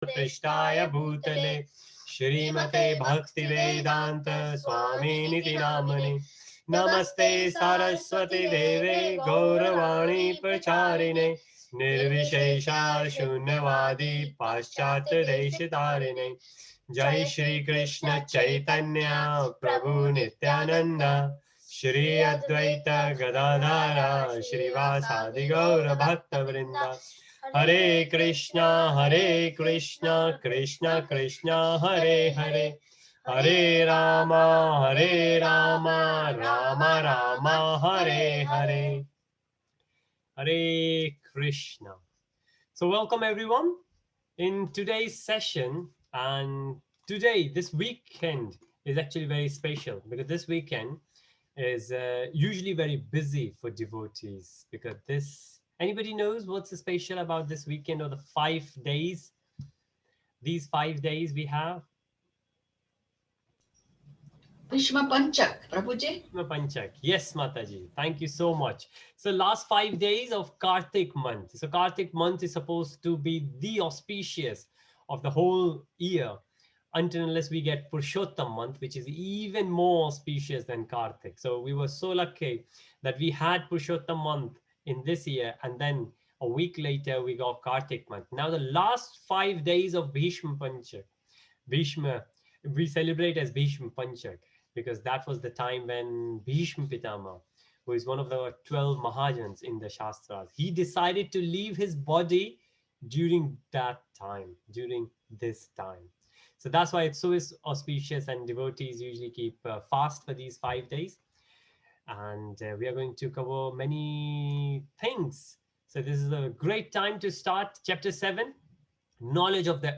पृष्ठाय भूतले श्रीमते भक्तिवेदांत स्वामिनिति नामने नमस्ते सरस्वती देवे गौरवाणी प्रचारिणे निर्विशेषा शून्यवादी पाश्चात्य देशतारिणे जय श्री कृष्ण चैतन्य प्रभु नित्यानंद श्री अद्वैत गदाधर श्रीवासादि गौर भक्त वृंदा हरे Krishna Krishna Krishna Hare Hare Hare Ram Ram Ram Hare Hare Hare Krishna. So welcome everyone in today's session, and today, this weekend is actually very special because this weekend is usually very busy for devotees because anybody knows what's so special about this weekend or the 5 days, these 5 days we have? Bhishma Panchak, Prabhuji. Bhishma Panchak. Yes, Mataji. Thank you so much. So last 5 days of Kartik month. So Kartik month is supposed to be the auspicious of the whole year until unless we get Purushottam month, which is even more auspicious than Kartik. So we were so lucky that we had Purushottam month in this year, and then a week later we got Kartik month. Now the last 5 days of Bhishma Panchak, Bhishma, we celebrate as Bhishma Panchak because that was the time when Bhishma Pitama, who is one of the 12 Mahajans in the Shastras, he decided to leave his body during that time, during this time. So that's why it's so auspicious, and devotees usually keep fast for these 5 days. And we are going to cover many things. So this is a great time to start chapter 7, knowledge of the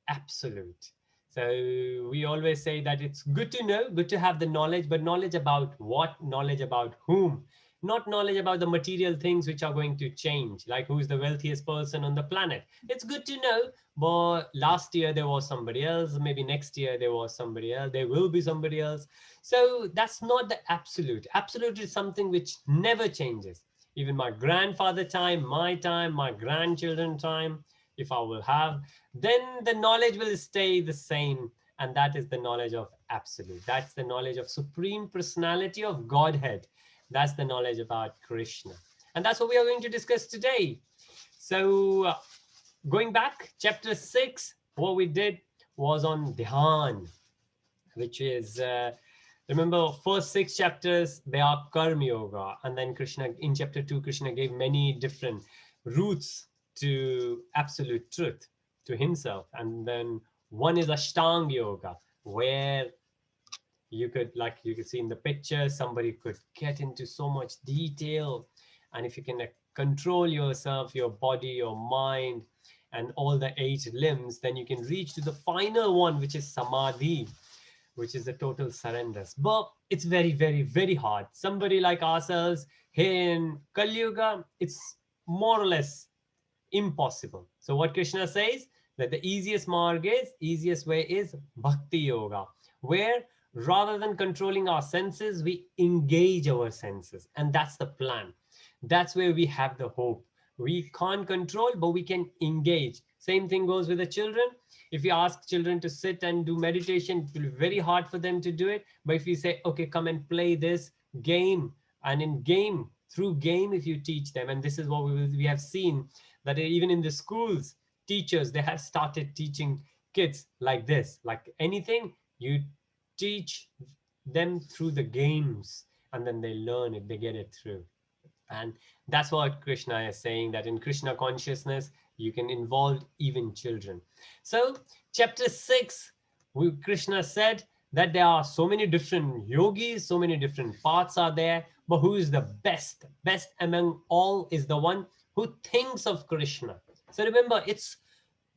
absolute. So we always say that it's good to know, good to have the knowledge, but knowledge about what? Knowledge about whom? Not knowledge about the material things which are going to change, like who's the wealthiest person on the planet. It's good to know, but last year there was somebody else, maybe next year there was somebody else, there will be somebody else. So that's not the absolute. Absolute is something which never changes. Even my grandfather time, my grandchildren time, if I will have, then the knowledge will stay the same. And that is the knowledge of absolute. That's the knowledge of supreme personality of Godhead. That's the knowledge about Krishna. And that's what we are going to discuss today. So going back, chapter 6, what we did was on Dhyan, which is, remember, first 6 chapters, they are Karma Yoga. And then Krishna, in chapter 2, Krishna gave many different routes to absolute truth, to himself. And then one is Ashtanga Yoga, where you could, like you could see in the picture, somebody could get into so much detail. And if you can control yourself, your body, your mind, and all the 8 limbs, then you can reach to the final one, which is Samadhi, which is the total surrender. But it's very, very, very hard. Somebody like ourselves here in Kali Yuga, it's more or less impossible. So what Krishna says, that the easiest way is Bhakti Yoga, where rather than controlling our senses, we engage our senses. And that's the plan. That's where we have the hope. We can't control, but we can engage. Same thing goes with the children. If you ask children to sit and do meditation, it will be very hard for them to do it. But if you say, okay, come and play this game, and in game, through game, if you teach them, and this is what we have seen, that even in the schools, teachers, they have started teaching kids like this, like anything, you teach them through the games, and then they learn it, they get it through. And that's what Krishna is saying, that in Krishna consciousness, you can involve even children. So chapter 6, Krishna said that there are so many different yogis, so many different paths are there, but who is the best? Best among all is the one who thinks of Krishna. So remember, it's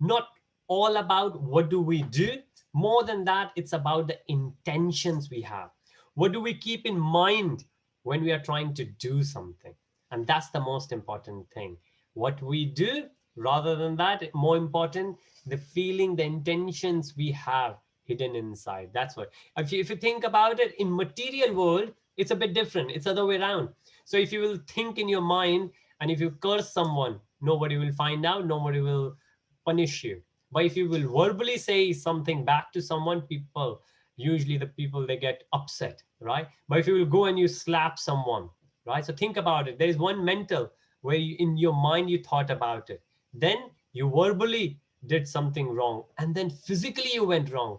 not all about what do we do. More than that, it's about the intentions we have. What do we keep in mind when we are trying to do something? And that's the most important thing. What we do, rather than that, more important, the feeling, the intentions we have hidden inside. That's what. If you think about it, in material world, it's a bit different. It's the other way around. So if you will think in your mind, and if you curse someone, nobody will find out, nobody will punish you. But if you will verbally say something back to someone, people, usually the people, they get upset, right? But if you will go and you slap someone, right? So think about it. There is one mental where you, in your mind, you thought about it. Then you verbally did something wrong. And then physically you went wrong.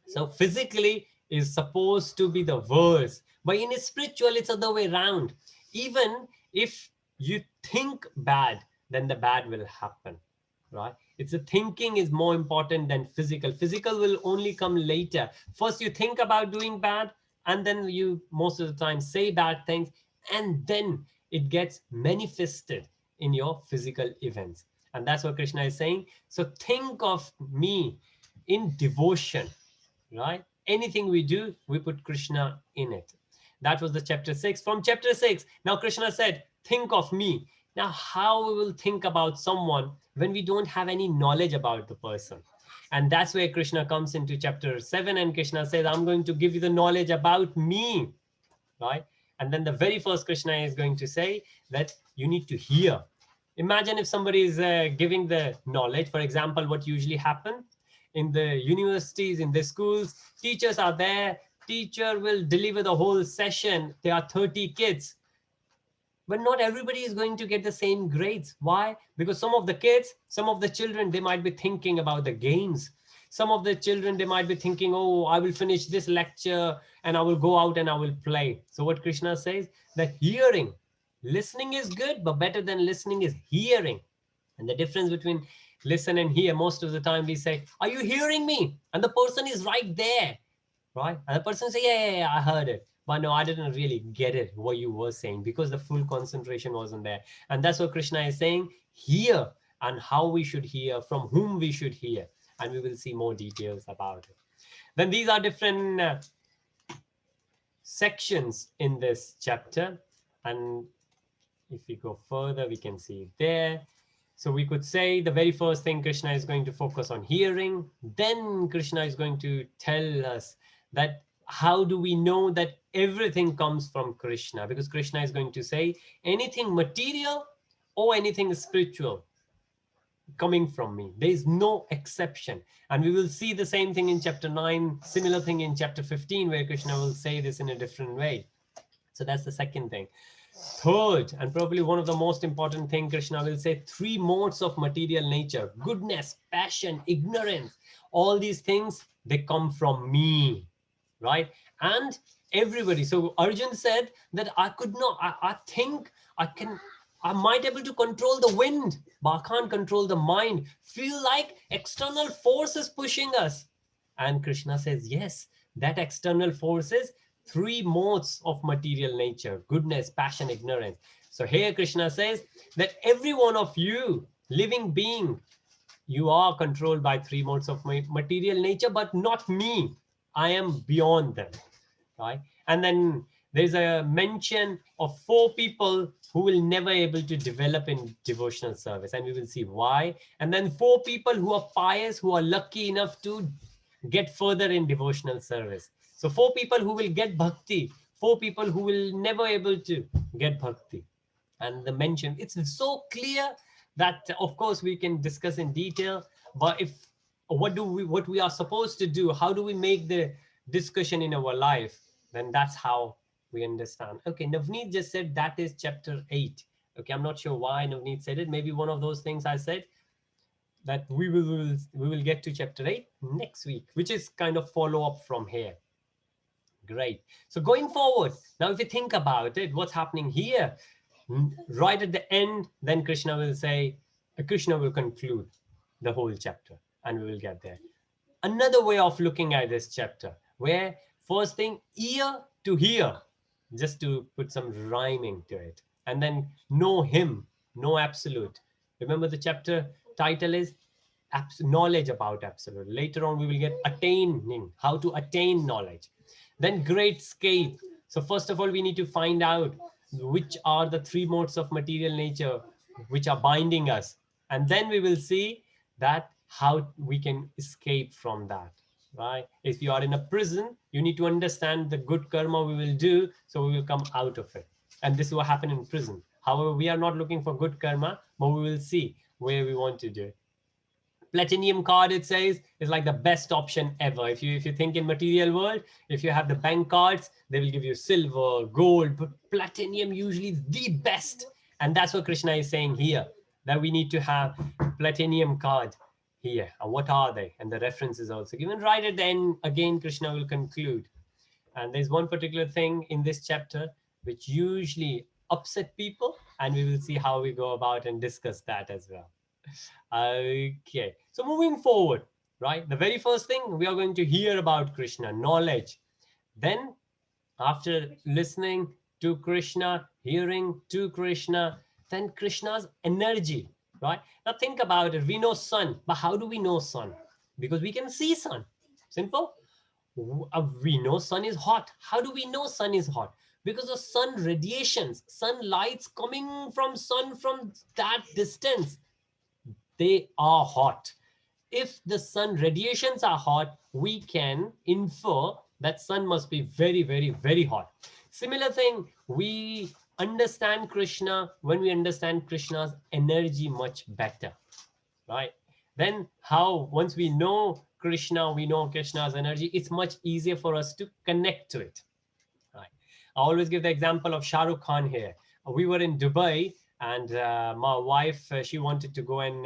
So physically is supposed to be the worst, but in a spiritual, it's the other way around. Even if you think bad, then the bad will happen, right? It's the thinking is more important than physical. Physical will only come later. First, you think about doing bad, and then you most of the time say bad things, and then it gets manifested in your physical events. And that's what Krishna is saying. So think of me in devotion, right? Anything we do, we put Krishna in it. That was the chapter 6. From chapter 6, now Krishna said, think of me. Now, how we will think about someone when we don't have any knowledge about the person? And that's where Krishna comes into chapter 7, and Krishna says, I'm going to give you the knowledge about me, right? And then the very first Krishna is going to say that you need to hear. Imagine if somebody is giving the knowledge. For example, what usually happens in the universities, in the schools, teachers are there. Teacher will deliver the whole session. There are 30 kids, but not everybody is going to get the same grades. Why? Because some of the kids, some of the children, they might be thinking about the games. Some of the children, they might be thinking, oh, I will finish this lecture and I will go out and I will play. So what Krishna says, that hearing, listening is good, but better than listening is hearing. And the difference between listen and hear, most of the time we say, are you hearing me? And the person is right there, right? And the person say, yeah, I heard it. But no, I didn't really get it, what you were saying, because the full concentration wasn't there. And that's what Krishna is saying, hear, and how we should hear, from whom we should hear. And we will see more details about it. Then these are different sections in this chapter. And if we go further, we can see it there. So we could say the very first thing, Krishna is going to focus on hearing. Then Krishna is going to tell us that how do we know that everything comes from Krishna? Because Krishna is going to say anything material or anything spiritual coming from me. There is no exception. And we will see the same thing in chapter 9, similar thing in chapter 15, where Krishna will say this in a different way. So that's the second thing. Third, and probably one of the most important thing, Krishna will say 3 modes of material nature: goodness, passion, ignorance. All these things, they come from me, right? And everybody. So Arjun said that I could not, I think I might able to control the wind, but I can't control the mind. Feel like external force is pushing us. And Krishna says, yes, that external forces, 3 modes of material nature: goodness, passion, ignorance. So here Krishna says that every one of you, living being, you are controlled by 3 modes of material nature, but not me. I am beyond them, right? And then there's a mention of 4 people who will never able to develop in devotional service, and we will see why. And then 4 people who are pious, who are lucky enough to get further in devotional service. So 4 people who will get bhakti, 4 people who will never able to get bhakti. And the mention, it's so clear that of course we can discuss in detail, but if what we are supposed to do, how do we make the discussion in our life, then that's how we understand. Okay, Navneet just said that is chapter 8. Okay, I'm not sure why Navneet said it. Maybe one of those things I said, that we will get to chapter 8 next week, which is kind of follow up from here. Great. So going forward, now if you think about it, what's happening here, right at the end, then Krishna will say, Krishna will conclude the whole chapter, and we will get there. Another way of looking at this chapter, where first thing, ear to hear, just to put some rhyming to it, and then know him, know absolute. Remember the chapter title is knowledge about absolute. Later on we will get attaining, how to attain knowledge. Then great scape. So first of all, we need to find out which are the 3 modes of material nature which are binding us, and then we will see that how we can escape from that, right? If you are in a prison, you need to understand the good karma we will do, so we will come out of it. And this is what happened in prison. However, we are not looking for good karma, but we will see where we want to do it. Platinum card, it says, is like the best option ever. If you think in material world, if you have the bank cards, they will give you silver, gold, but platinum usually is the best. And that's what Krishna is saying here, that we need to have platinum card here. And what are they? And the reference is also given right at the end. Again, Krishna will conclude. And there's one particular thing in this chapter which usually upset people, and we will see how we go about and discuss that as well. Okay, so moving forward, right? The very first thing we are going to hear about Krishna, knowledge. Then after listening to Krishna, hearing to Krishna, then Krishna's energy, right? Now think about it. We know sun, but how do we know sun? Because we can see sun. Simple. We know sun is hot. How do we know sun is hot? Because of sun radiations, sunlight's coming from sun from that distance. They are hot. If the sun radiations are hot, we can infer that sun must be very, very, very hot. Similar thing, we understand Krishna when we understand Krishna's energy much better, right? Then how, once we know Krishna, we know Krishna's energy, it's much easier for us to connect to it, right? I always give the example of Shah Rukh Khan here. We were in Dubai, and my wife, she wanted to go and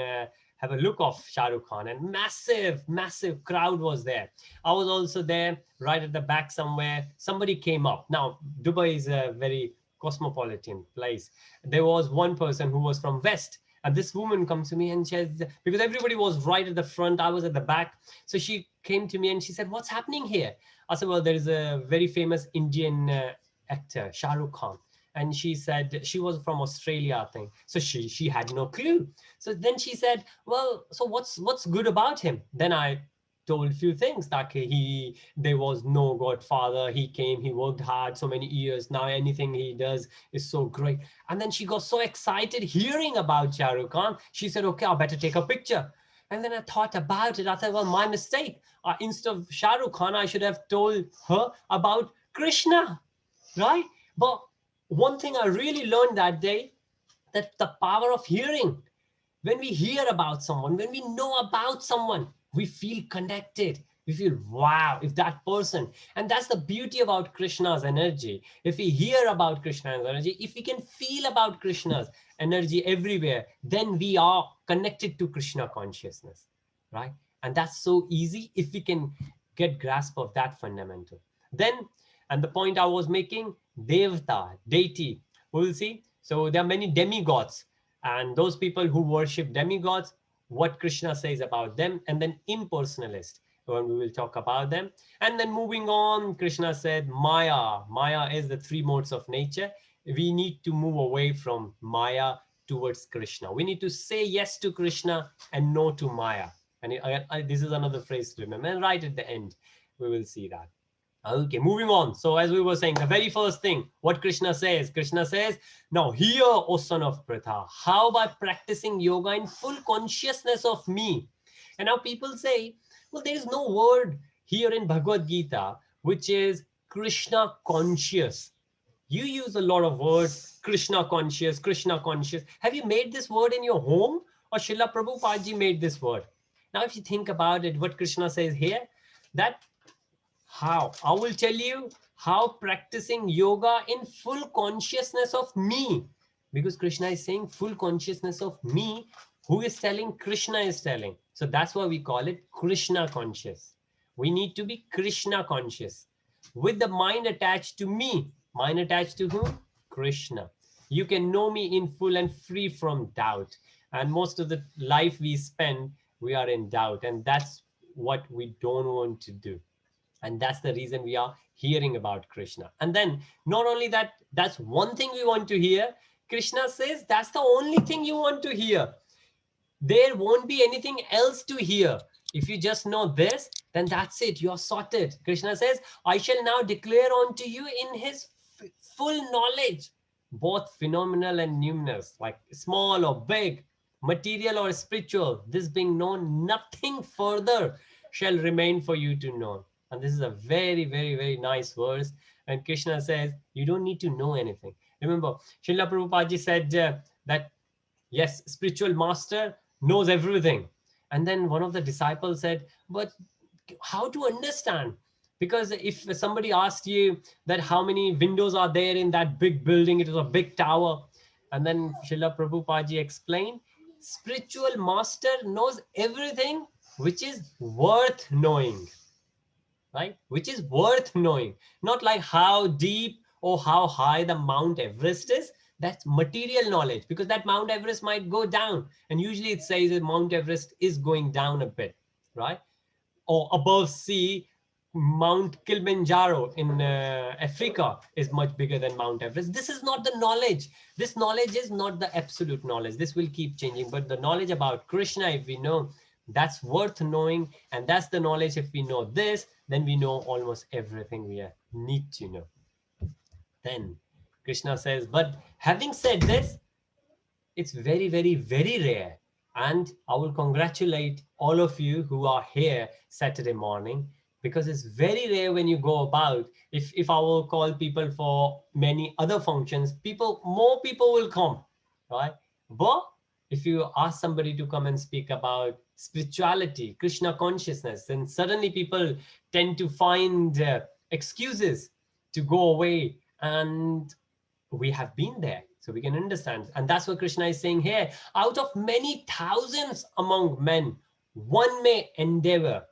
have a look of Shah Rukh Khan, and massive crowd was there. I was also there right at the back somewhere. Somebody came up. Now, Dubai is a very cosmopolitan place. There was one person who was from West, and this woman comes to me and she says, because everybody was right at the front, I was at the back. So she came to me and she said, "What's happening here?" I said, "Well, there is a very famous Indian actor, Shah Rukh Khan." And she said she was from Australia, I think. So she had no clue. So then she said, "Well, so what's good about him?" Then I told a few things, like there was no godfather. He came, he worked hard so many years. Now anything he does is so great. And then she got so excited hearing about Shah Rukh Khan. She said, "Okay, I better take a picture." And then I thought about it. I thought, well, my mistake. Instead of Shah Rukh Khan, I should have told her about Krishna, right? But one thing I really learned that day, that the power of hearing. When we hear about someone, when we know about someone, we feel connected. We feel, wow, if that person. And that's the beauty about Krishna's energy. If we hear about Krishna's energy, if we can feel about Krishna's energy everywhere, then we are connected to Krishna consciousness, right? And that's so easy if we can get grasp of that fundamental. Then, and the point I was making, Devta, deity, we will see. So there are many demigods, and those people who worship demigods, what Krishna says about them, and then impersonalist, when we will talk about them. And then moving on, Krishna said Maya. Maya is the three modes of nature. We need to move away from Maya towards Krishna. We need to say yes to Krishna and no to Maya. And this is another phrase to remember. And right at the end, we will see that. Okay, moving on. So as we were saying, the very first thing, what Krishna says, "Now hear, O son of Pritha, how by practicing yoga in full consciousness of me." And now people say, well, there is no word here in Bhagavad Gītā which is Krishna conscious. You use a lot of words, Krishna conscious, Krishna conscious. Have you made this word in your home, or Srila Prabhupada ji made this word? Now, if you think about it, what Krishna says here, that how? I will tell you how practicing yoga in full consciousness of me. Because Krishna is saying full consciousness of me. Who is telling? Krishna is telling. So that's why we call it Krishna conscious. We need to be Krishna conscious. With the mind attached to me. Mind attached to whom? Krishna. You can know me in full and free from doubt. And most of the life we spend, we are in doubt. And that's what we don't want to do. And that's the reason we are hearing about Krishna. And then not only that, that's one thing we want to hear. Krishna says that's the only thing you want to hear. There won't be anything else to hear. If you just know this, then that's it. You're sorted. Krishna says, "I shall now declare unto you in his full knowledge, both phenomenal and numinous, like small or big, material or spiritual. This being known, nothing further shall remain for you to know." And this is a very, very, very nice verse. And Krishna says, you don't need to know anything. Remember, Srila Prabhupada ji said that, yes, spiritual master knows everything. And then one of the disciples said, but how to understand? Because if somebody asked you that how many windows are there in that big building, it was a big tower. And then Srila Prabhupada ji explained, spiritual master knows everything which is worth knowing, right? Which is worth knowing. Not like how deep or how high the Mount Everest is. That's material knowledge, because that Mount Everest might go down. And usually it says that Mount Everest is going down a bit, right? Or above sea, Mount Kilimanjaro in Africa is much bigger than Mount Everest. This is not the knowledge. This knowledge is not the absolute knowledge. This will keep changing. But the knowledge about Krishna, if we know, that's worth knowing. And that's the knowledge. If we know this, then we know almost everything we need to know. Then Krishna says, but having said this, it's very, very, very rare. And I will congratulate all of you who are here Saturday morning, because it's very rare when you go about. If I will call people for many other functions, more people will come, right? But if you ask somebody to come and speak about spirituality, Krishna consciousness, then suddenly people tend to find excuses to go away. And we have been there, so we can understand. And that's what Krishna is saying here. Out of many thousands among men, one may endeavor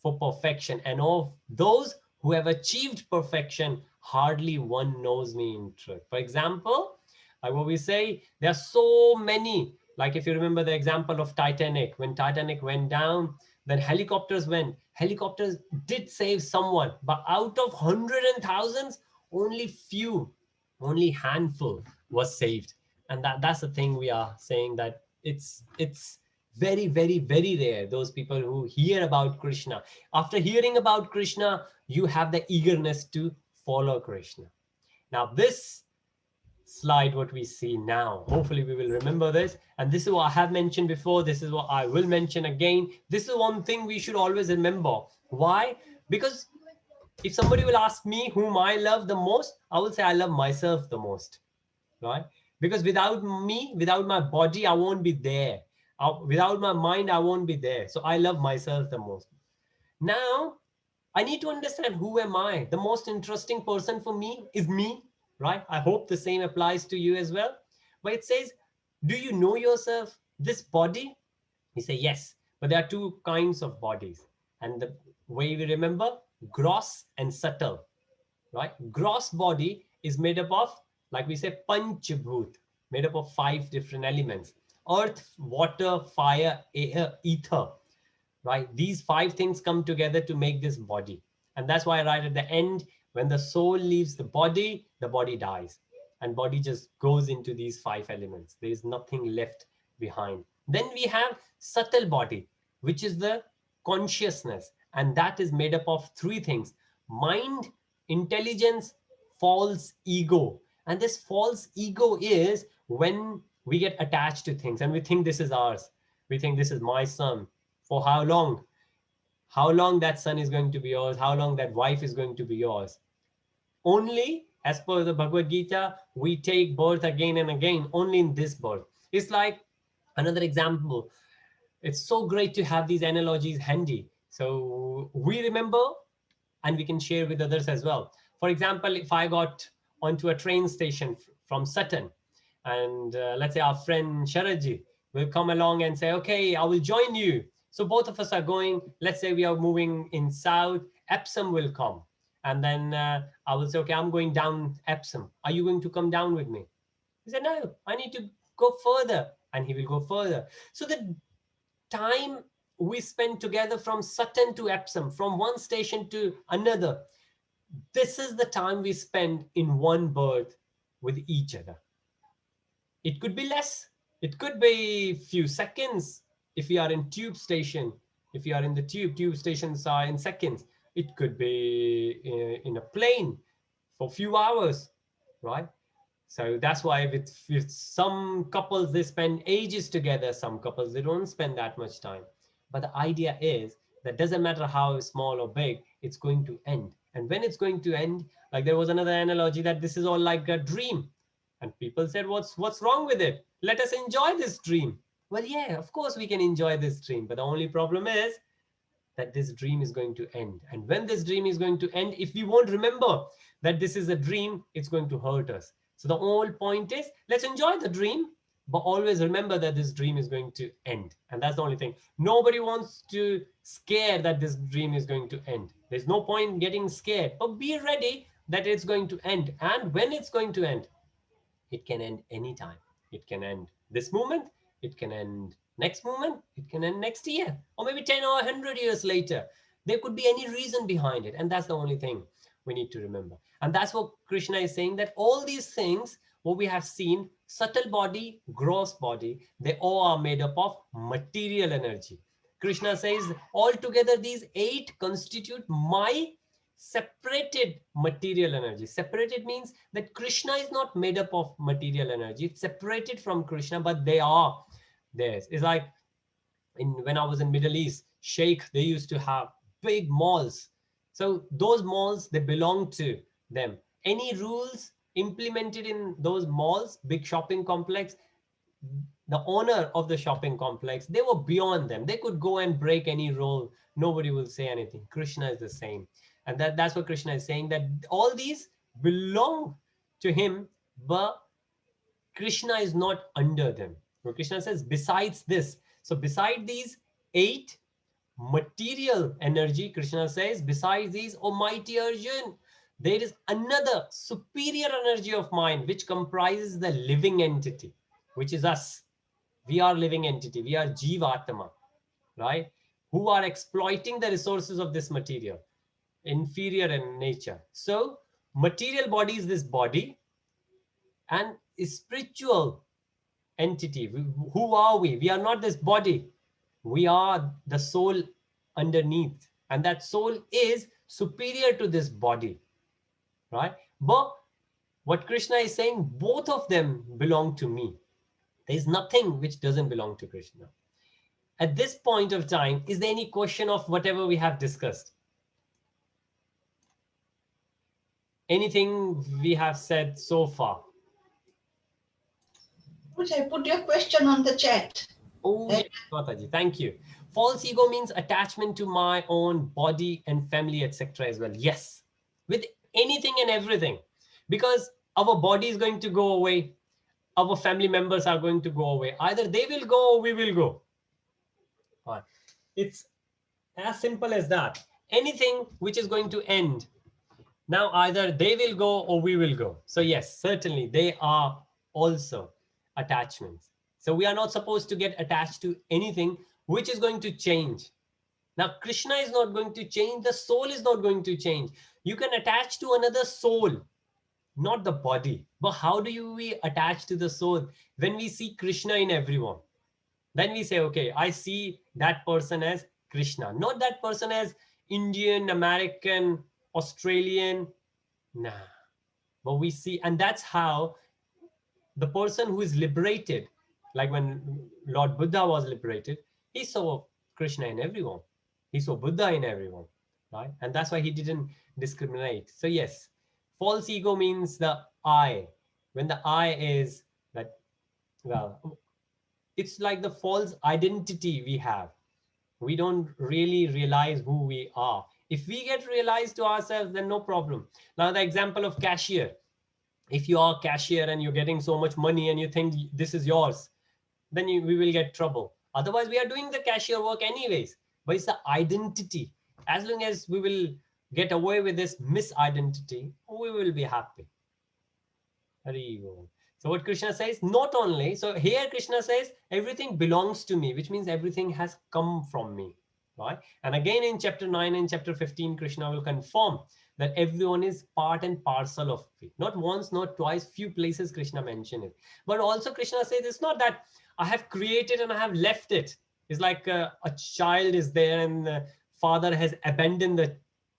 for perfection. And of those who have achieved perfection, hardly one knows me in truth. For example, like what we say, there are so many. Like if you remember the example of Titanic, when Titanic went down, then helicopters went. Helicopters did save someone, but out of hundreds and thousands, only handful was saved. And that's the thing we are saying, that it's very, very, very rare, those people who hear about Krishna. After hearing about Krishna, you have the eagerness to follow Krishna. Now this slide, what we see now, hopefully we will remember this. And this is what I have mentioned before. This is what I will mention again. This is one thing we should always remember. Why? Because if somebody will ask me whom I love the most, I will say I love myself the most, right? Because without me, without my body, I won't be there. Without my mind, I won't be there. So I love myself the most. Now, I need to understand, who am I? The most interesting person for me is me, right? I hope the same applies to you as well. But it says, do you know yourself? This body? We say yes, but there are two kinds of bodies. And the way we remember, gross and subtle, right? Gross body is made up of, like we say, Panchabhut, made up of 5 different elements: earth, water, fire, air, ether, right? These 5 things come together to make this body. And that's why right at the end, when the soul leaves the body dies. And body just goes into these 5 elements. There is nothing left behind. Then we have subtle body, which is the consciousness. And that is made up of 3 things: mind, intelligence, false ego. And this false ego is when we get attached to things and we think this is ours. We think this is my son. For how long? How long that son is going to be yours? How long that wife is going to be yours? Only, as per the Bhagavad Gītā, we take birth again and again, only in this birth. It's like another example. It's so great to have these analogies handy. So we remember and we can share with others as well. For example, if I got onto a train station from Sutton, and let's say our friend Sharadji will come along and say, okay, I will join you. So both of us are going, let's say we are moving in south, Epsom will come. And then I will say, okay, I'm going down Epsom. Are you going to come down with me? He said, no, I need to go further. And he will go further. So the time we spend together from Sutton to Epsom, from one station to another, this is the time we spend in one berth with each other. It could be less. It could be few seconds if you are in tube station. If you are in the tube stations are in seconds. It could be in a plane for few hours, right? So that's why with some couples, they spend ages together. Some couples, they don't spend that much time. But the idea is that doesn't matter how small or big, it's going to end. And when it's going to end, like there was another analogy that this is all like a dream. And people said, what's wrong with it? Let us enjoy this dream. Well, yeah, of course we can enjoy this dream, but the only problem is that this dream is going to end. And when this dream is going to end, if we won't remember that this is a dream, it's going to hurt us. So the whole point is, let's enjoy the dream, but always remember that this dream is going to end. And that's the only thing. Nobody wants to scare that this dream is going to end. There's no point getting scared, but be ready that it's going to end. And when it's going to end, it can end anytime. It can end this moment, it can end next moment, it can end next year, or maybe 10 or 100 years later. There could be any reason behind it. And that's the only thing we need to remember. And that's what Krishna is saying, that all these things, what we have seen, subtle body, gross body, they all are made up of material energy. Krishna says, altogether, these 8 constitute my separated material energy. Separated means that Krishna is not made up of material energy. It's separated from Krishna, but they are theirs. It's like when I was in Middle East, Sheikh, they used to have big malls. So those malls, they belong to them. Any rules implemented in those malls, big shopping complex, the owner of the shopping complex, they were beyond them. They could go and break any rule. Nobody will say anything. Krishna is the same. And that's what Krishna is saying, that all these belong to him, but Krishna is not under them. So Krishna says, besides this, so beside these 8 material energy, Krishna says, besides these, O mighty Arjun, there is another superior energy of mine, which comprises the living entity, which is us. We are living entity. We are Jivatma, right? Who are exploiting the resources of this material, inferior in nature. So material body is this body, and spiritual entity. Who are we? We are not this body. We are the soul underneath. And that soul is superior to this body, right? But what Krishna is saying, both of them belong to me. There is nothing which doesn't belong to Krishna. At this point of time, is there any question of whatever we have discussed? Anything we have said so far? Prabhuji, put your question on the chat. Oh, yes, Mataji, thank you. False ego means attachment to my own body and family, etc. as well. Yes, with anything and everything. Because our body is going to go away. Our family members are going to go away. Either they will go or we will go. All right. It's as simple as that. Anything which is going to end. Now, either they will go or we will go. So yes, certainly they are also attachments. So we are not supposed to get attached to anything which is going to change. Now, Krishna is not going to change. The soul is not going to change. You can attach to another soul, not the body. But how do we attach to the soul? When we see Krishna in everyone, then we say, okay, I see that person as Krishna, not that person as Indian, American, Australian. Nah. But we see, and that's how the person who is liberated, like when Lord Buddha was liberated, he saw Krishna in everyone. He saw Buddha in everyone, right? And that's why he didn't discriminate. So yes, false ego means the I. When the I is that, well, it's like the false identity we have. We don't really realize who we are. If we get realized to ourselves, then no problem. Now, the example of cashier. If you are cashier and you're getting so much money and you think this is yours, then we will get trouble. Otherwise, we are doing the cashier work anyways. But it's the identity. As long as we will get away with this misidentity, we will be happy. So what Krishna says, not only, so here Krishna says, everything belongs to me, which means everything has come from me, right? And again in chapter 9 and chapter 15, Krishna will confirm that everyone is part and parcel of me. Not once, not twice, few places Krishna mentioned it. But also Krishna says, it's not that I have created and I have left it. It's like a child is there and the father has abandoned the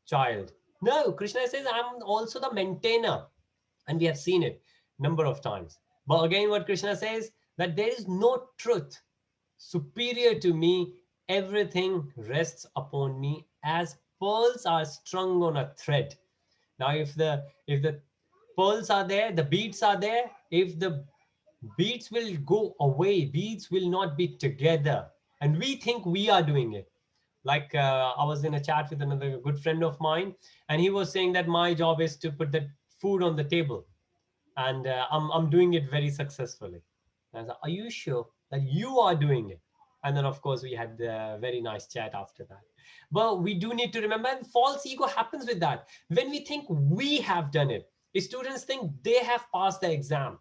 child. No, Krishna says, I'm also the maintainer. And we have seen it number of times. But again, what Krishna says, that there is no truth superior to me. Everything rests upon me as pearls are strung on a thread. Now, if the pearls are there, the beads are there, if the beads will go away. Beads will not be together. And we think we are doing it. Like I was in a chat with another good friend of mine, and he was saying that my job is to put the food on the table. And I'm doing it very successfully. And I was like, are you sure that you are doing it? And then, of course, we had a very nice chat after that. But we do need to remember, and false ego happens with that. When we think we have done it, the students think they have passed the exam,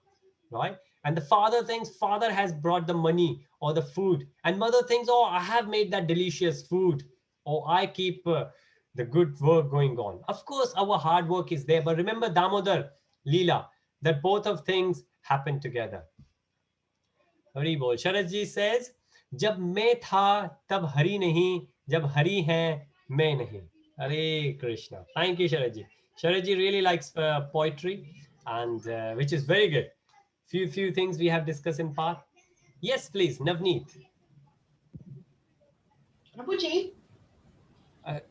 right? And the father thinks father has brought the money or the food. And mother thinks, oh, I have made that delicious food. Or I keep the good work going on. Of course, our hard work is there. But remember Damodar, Leela, that both of things happen together. हरी बोल. Sharad ji says, जब मैं था तब हरी नहीं, जब हरी है मैं नहीं. Hare Krishna. Thank you, Sharad ji. Sharad ji really likes poetry, and which is very good. Few things we have discussed in part. Yes, please, Navneet. Prabhuji.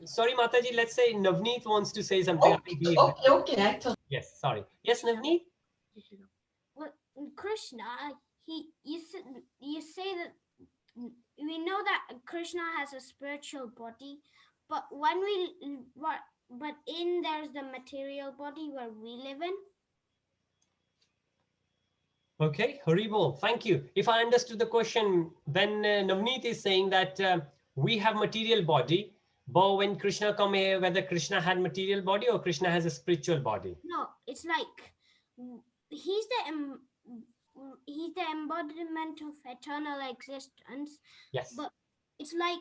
Sorry, Mataji, let's say Navneet wants to say something. Okay. I thought. Yes, sorry. Yes, Navneet? Well, Krishna, you say that we know that Krishna has a spiritual body, but but there's the material body where we live in. Okay, Haribol, thank you. If I understood the question, then Navneet is saying that we have material body, but when Krishna come here, whether Krishna had material body or Krishna has a spiritual body. No, it's like he's the embodiment of eternal existence. Yes. But it's like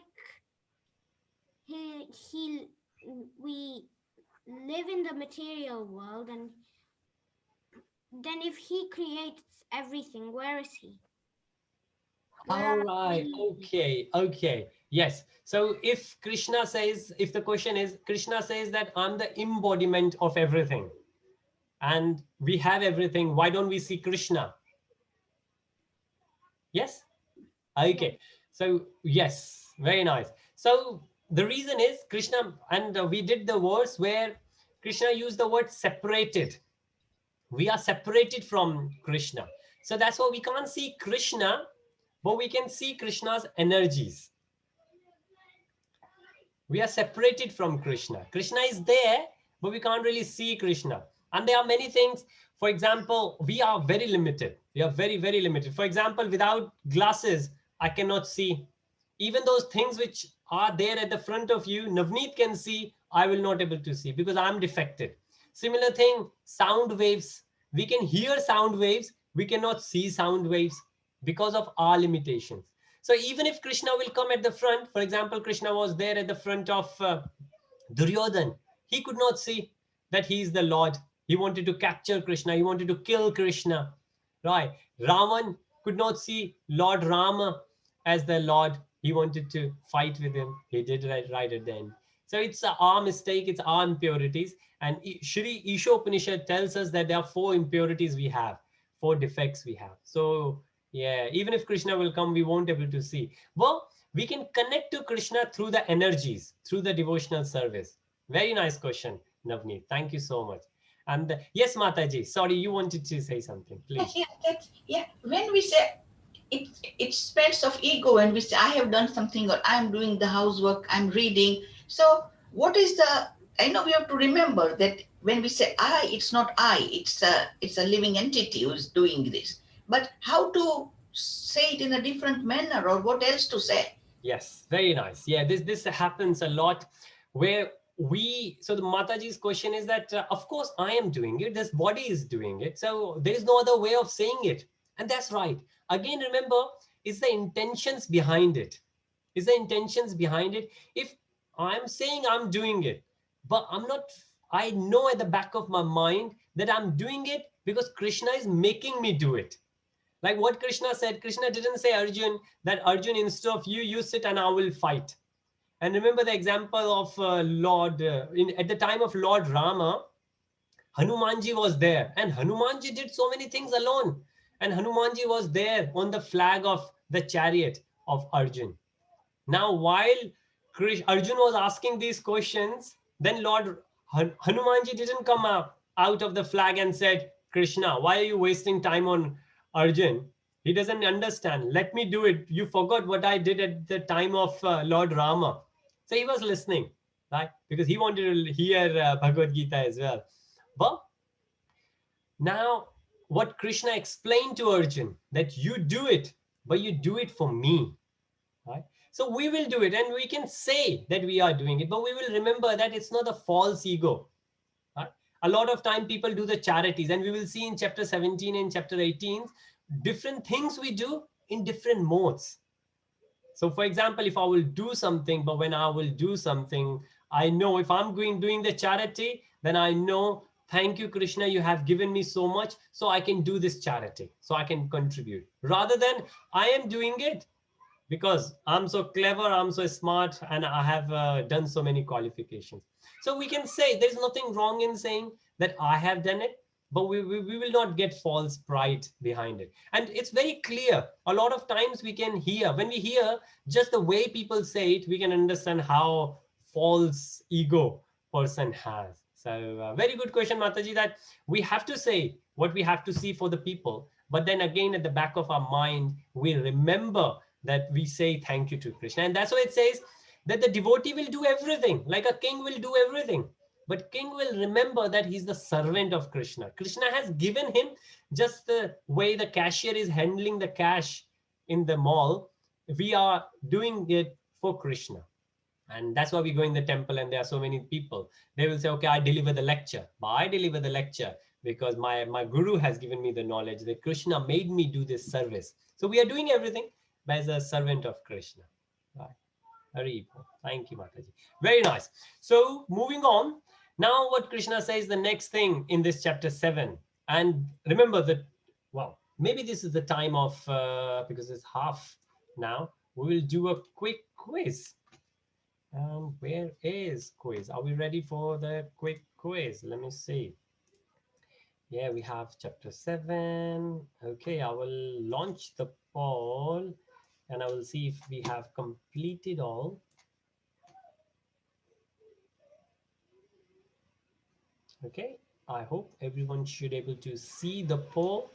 we live in the material world, and then if he creates everything, where is he? All right. Okay. Yes. So if Krishna says, if the question is, Krishna says that I'm the embodiment of everything and we have everything, why don't we see Krishna? Yes? Okay. So yes, very nice. So the reason is Krishna, and we did the verse where Krishna used the word separated. We are separated from Krishna. So that's why we can't see Krishna, but we can see Krishna's energies. We are separated from Krishna. Krishna is there, but we can't really see Krishna. And there are many things. For example, we are very limited. We are very, very limited. For example, without glasses, I cannot see. Even those things which are there at the front of you, Navneet can see, I will not able to see because I'm defected. Similar thing, sound waves. We can hear sound waves. We cannot see sound waves because of our limitations. So even if Krishna will come at the front, for example, Krishna was there at the front of Duryodhan. He could not see that he is the Lord. He wanted to capture Krishna. He wanted to kill Krishna. Right. Ravan could not see Lord Rama as the Lord. He wanted to fight with him. He did right at the end. So it's our mistake. It's our impurities. And Shri Isha Upanishad tells us that there are 4 impurities we have, 4 defects we have. So yeah, even if Krishna will come, we won't be able to see. Well, we can connect to Krishna through the energies, through the devotional service. Very nice question, Navneet. Thank you so much. And yes, Mataji, sorry, you wanted to say something, please. Yeah. When we say it spreads of ego, when we say I have done something, or I'm doing the housework, I'm reading. So what is I know we have to remember that when we say I, it's not I, it's a living entity who's doing this. But how to say it in a different manner, or what else to say? Yes, very nice. Yeah, this happens a lot where so the Mataji's question is that, of course, I am doing it. This body is doing it. So there is no other way of saying it. And that's right. Again, remember, it's the intentions behind it. It's the intentions behind it. If I'm saying I'm doing it, but I know at the back of my mind that I'm doing it because Krishna is making me do it. Like what Krishna said, Krishna didn't say Arjun, that Arjun, instead of you sit and I will fight. And remember the example of at the time of Lord Rama, Hanumanji was there, and Hanumanji did so many things alone. And Hanumanji was there on the flag of the chariot of Arjun. Now, while Arjun was asking these questions, then Lord Hanumanji didn't come out of the flag and said, Krishna, why are you wasting time on Arjun, he doesn't understand. Let me do it. You forgot what I did at the time of Lord Rama. So he was listening, right? Because he wanted to hear Bhagavad Gita as well. But now, what Krishna explained to Arjun, that you do it, but you do it for me, right? So we will do it, and we can say that we are doing it, but we will remember that it's not a false ego, right? A lot of time people do the charities, and we will see in chapter 17 and chapter 18, different things we do in different modes. So for example, if I will do something, but when I will do something, I know if I'm doing the charity, then I know, thank you, Krishna, you have given me so much, so I can do this charity, so I can contribute. Rather than I am doing it because I'm so clever, I'm so smart, and I have done so many qualifications. So we can say there's nothing wrong in saying that I have done it, but we will not get false pride behind it. And it's very clear. A lot of times we can hear, when we hear just the way people say it, we can understand how false ego person has. So very good question, Mataji, that we have to say what we have to see for the people. But then again, at the back of our mind, we remember that we say thank you to Krishna. And that's why it says that the devotee will do everything, like a king will do everything. But king will remember that he's the servant of Krishna. Krishna has given him just the way the cashier is handling the cash in the mall. We are doing it for Krishna. And that's why we go in the temple and there are so many people. They will say, okay, I deliver the lecture. But I deliver the lecture because my guru has given me the knowledge that Krishna made me do this service. So we are doing everything as a servant of Krishna. Right. Very important. Thank you, Mataji. Very nice. So moving on. Now what Krishna says the next thing in this chapter 7. And remember that, well, maybe this is the time of, because it's half now, we will do a quick quiz. Where is quiz? Are we ready for the quick quiz? Let me see. Yeah, we have chapter 7. Okay, I will launch the poll and I will see if we have completed all. Okay, I hope everyone should able to see the poll.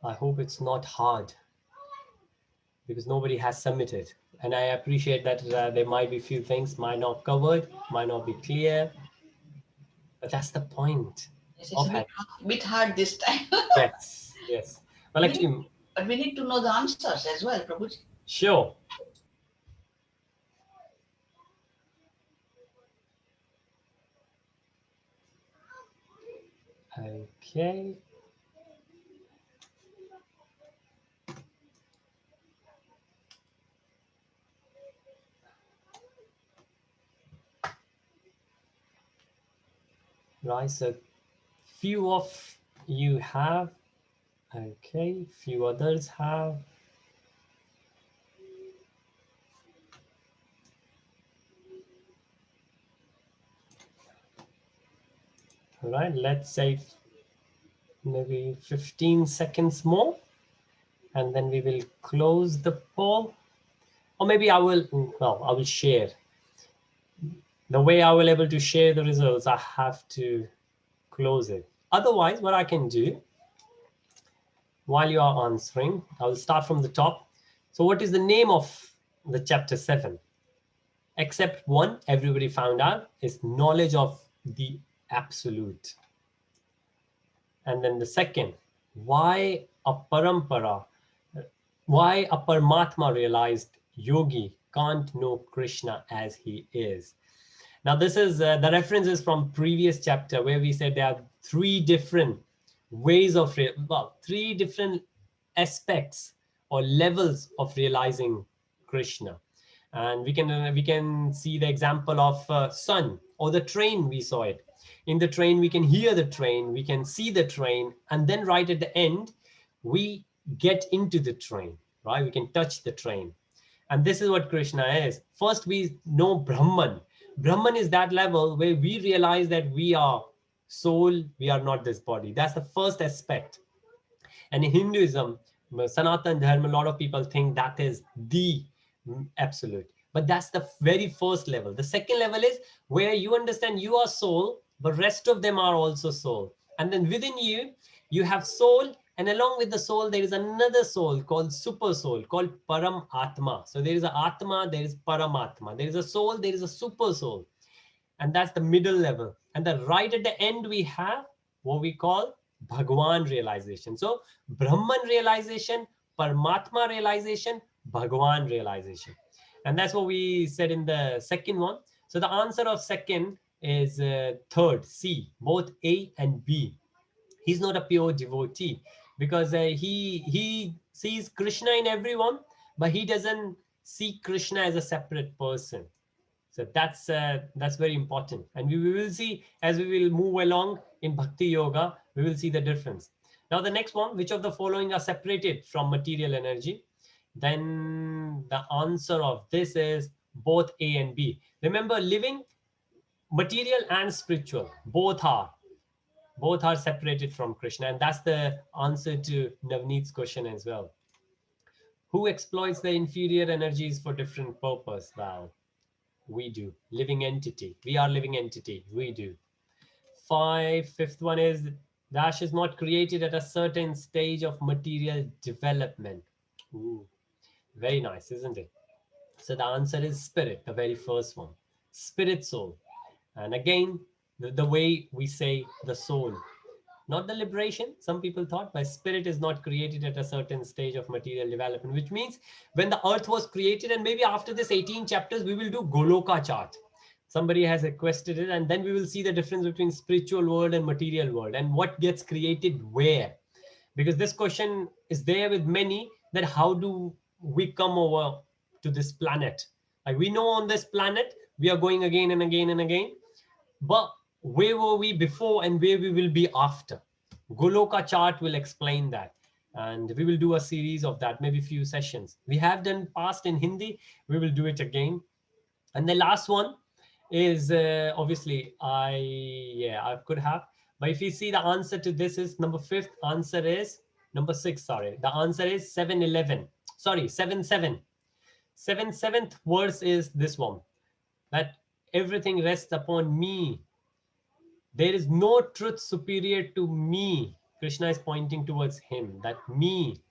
I hope it's not hard because nobody has submitted. And I appreciate that there might be few things might not covered, might not be clear, but that's the point Yes, of it's a having. bit hard this time. Yes, yes. Well, actually, But we need to know the answers as well, Prabhuji. sure. Okay. Right, so few of you have, okay, few others have. All right, let's say maybe 15 seconds more, and then we will close the poll. Or maybe I will, well, I will share. The way I will able to share the results, I have to close it. Otherwise, what I can do, while you are answering, I will start from the top. So what is the name of the chapter 7? Except one, everybody found out, is knowledge of the absolute. And then the second, why a parampara? Why a Paramatma realized yogi can't know Krishna as he is. Now, this is the reference is from previous chapter where we said there are three different ways of, three different aspects or levels of realizing Krishna. And we can see the example of sun or the train. We saw it in the train. We can hear the train, we can see the train, and then right at the end, we get into the train, right? We can touch the train. And this is what Krishna is. First, we know Brahman. Brahman is that level where we realize that we are soul, we are not this body. That's the first aspect. And in Hinduism, Sanatan Dharma, a lot of people think that is the absolute. But that's the very first level. The second level is where you understand you are soul, but rest of them are also soul. And then within you, you have soul, and along with the soul, there is another soul called super soul, called Param Atma. So there is a Atma, there is Paramatma. There is a soul, there is a super soul. And that's the middle level. And then right at the end, we have what we call Bhagwan realization. So Brahman realization, Paramatma realization, Bhagwan realization. And that's what we said in the second one. So the answer of second is third, C, both A and B. He's not a pure devotee because he sees Krishna in everyone, but he doesn't see Krishna as a separate person. So that's very important, and we will see as we will move along in Bhakti Yoga, we will see the difference. Now the next one, which of the following are separated from material energy? Then the answer of this is both A and B. Remember, living, material and spiritual, both are separated from Krishna, and that's the answer to Navneet's question as well. Who exploits the inferior energies for different purpose? Wow, we do. Living entity. We are living entity. We do. Fifth one is Dash is not created at a certain stage of material development. Ooh, very nice, isn't it? So the answer is spirit, the very first one. Spirit soul. And again, the way we say the soul, not the liberation. Some people thought by spirit is not created at a certain stage of material development, which means when the earth was created, and maybe after this 18 chapters, we will do Goloka chart. Somebody has requested it, and then we will see the difference between spiritual world and material world and what gets created where. Because this question is there with many, that how do we come over to this planet? Like we know on this planet, we are going again and again and again, but where were we before and where we will be after? Goloka chart will explain that. And we will do a series of that, maybe few sessions. We have done past in Hindi. We will do it again. And the last one is obviously I could have. But if you see the answer to this is number fifth, answer is number six, sorry. The answer is 7-11. Sorry, 7-7. Seventh verse is this one. That everything rests upon me. There is no truth superior to me. Krishna is pointing towards him, that me,